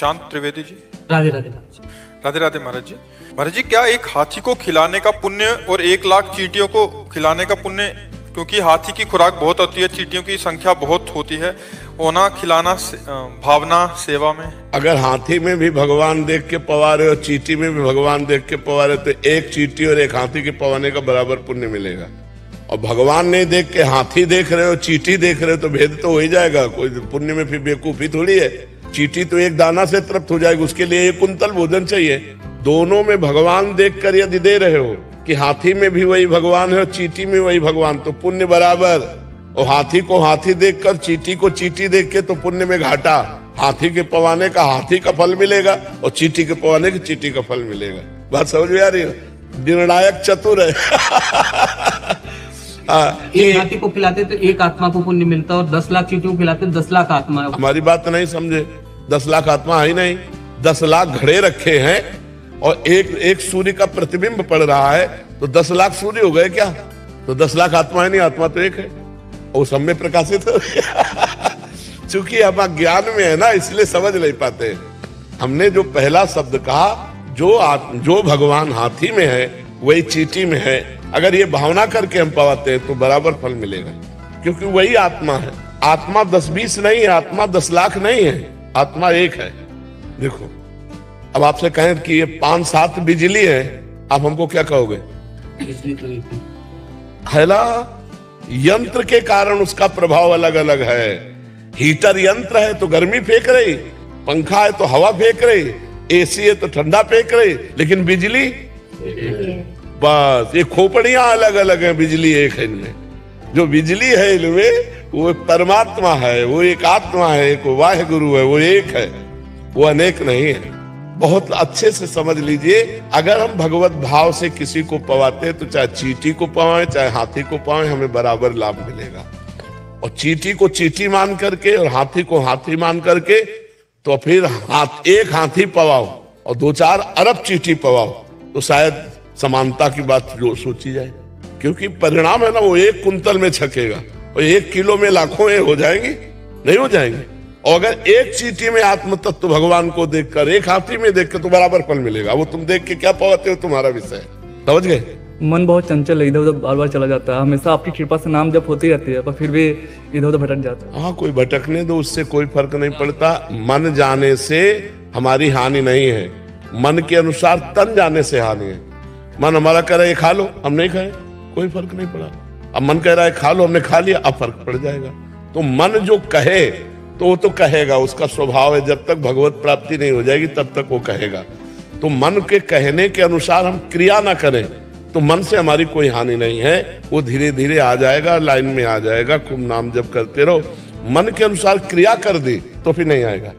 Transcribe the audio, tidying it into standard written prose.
शांत त्रिवेदी जी। राधे राधे। राधे राधे महाराज जी। महाराज जी, क्या एक हाथी को खिलाने का पुण्य और 1,00,000 चींटियों को खिलाने का पुण्य, क्योंकि हाथी की खुराक बहुत होती है, चींटियों की संख्या बहुत होती है, होना खिलाना भावना सेवा में? अगर हाथी में भी भगवान देख के पवारे और चींटी में भी भगवान देख के पवारे तो एक चींटी और एक हाथी के पवाने का बराबर पुण्य मिलेगा। और भगवान ने देख के हाथी देख रहे हो चींटी देख रहे हो तो भेद तो हो ही जाएगा। कोई पुण्य में फिर बेवकूफी थोड़ी है। चींटी तो एक दाना से तृप्त हो जाएगी, उसके लिए 1 कुंतल भोजन चाहिए। दोनों में भगवान देख कर यदि दे रहे हो कि हाथी में भी वही भगवान है और चींटी में वही भगवान, तो पुण्य बराबर। और हाथी को हाथी देखकर चींटी को चींटी देख के तो पुण्य में घाटा। हाथी के पवाने का हाथी का फल मिलेगा और चींटी के पवाने की चींटी का फल मिलेगा। बात समझ में आ रही है? निर्णायक चतुर है। एक हाथी को खिलाते तो 1 आत्मा को पुण्य मिलता और 10 लाख चींटियों को खिलाते 10 लाख आत्मा। हमारी बात नहीं समझे। 10 लाख आत्मा है नहीं, 10 लाख घड़े रखे हैं और एक सूर्य का प्रतिबिंब पड़ रहा है तो 10 लाख सूर्य हो गए क्या? तो 10 लाख आत्मा है नहीं, आत्मा तो एक है और सब में प्रकाशित हो। चूंकि हम ज्ञान में है ना, इसलिए समझ नहीं पाते। हमने जो पहला शब्द कहा, जो भगवान हाथी में है वही चींटी में है, अगर ये भावना करके हम पाते हैं तो बराबर फल मिलेगा, क्योंकि वही आत्मा है। आत्मा 10-20 नहीं है, आत्मा 10 लाख नहीं है, आत्मा एक है। देखो, अब आपसे कहें कि ये 5-7 बिजली है, आप हमको क्या कहोगे? है ना, यंत्र के कारण उसका प्रभाव अलग अलग है। हीटर यंत्र है तो गर्मी फेंक रही, पंखा है तो हवा फेंक रही, एसी है तो ठंडा फेंक रही, लेकिन बिजली बस। ये खोपड़ियां अलग अलग हैं, बिजली एक है इनमें। जो बिजली है इनमें वो परमात्मा है, वो एक आत्मा है, एक वाहे गुरु है, वो एक है, वो अनेक नहीं है। बहुत अच्छे से समझ लीजिए, अगर हम भगवत भाव से किसी को पवाते हैं तो चाहे चींटी को पवाएं चाहे हाथी को पवाएं, हमें बराबर लाभ मिलेगा। और चींटी को चींटी मान करके और हाथी को हाथी मान करके तो फिर एक हाथी पवाओ और 2-4 अरब चींटी पवाओ तो शायद समानता की बात जो सोची जाए। क्योंकि परिणाम है ना, वो 1 कुंतल में छकेगा और 1 किलो में लाखों हो जाएंगी, नहीं हो जाएंगे। और अगर एक चींटी में आत्म तत्व भगवान को देखकर, एक हाथी में देखकर, तो बराबर फल मिलेगा। वो तुम देख के क्या पाते हो तुम्हारा विषय, समझ गए? मन बहुत चंचल है, इधर उधर बार बार चला जाता है। हमेशा आपकी कृपा से नाम जप होती रहती है, पर फिर भी इधर उधर भटक जाता है। हाँ, कोई भटकने दो, उससे कोई फर्क नहीं पड़ता। मन जाने से हमारी हानि नहीं है, मन के अनुसार तन जाने से हानि है। मन हमारा कह रहा है खा लो, हम नहीं खाए, कोई फर्क नहीं पड़ा। अब मन कह रहा है खा लो, हमने खा लिया, अब फर्क पड़ जाएगा। तो मन जो कहे तो वो तो कहेगा, उसका स्वभाव है। जब तक भगवत प्राप्ति नहीं हो जाएगी तब तक वो कहेगा। तो मन के कहने के अनुसार हम क्रिया ना करें तो मन से हमारी कोई हानि नहीं है। वो धीरे धीरे आ जाएगा, लाइन में आ जाएगा। खूब नाम जप करते रहो। मन के अनुसार क्रिया कर दी तो फिर नहीं आएगा।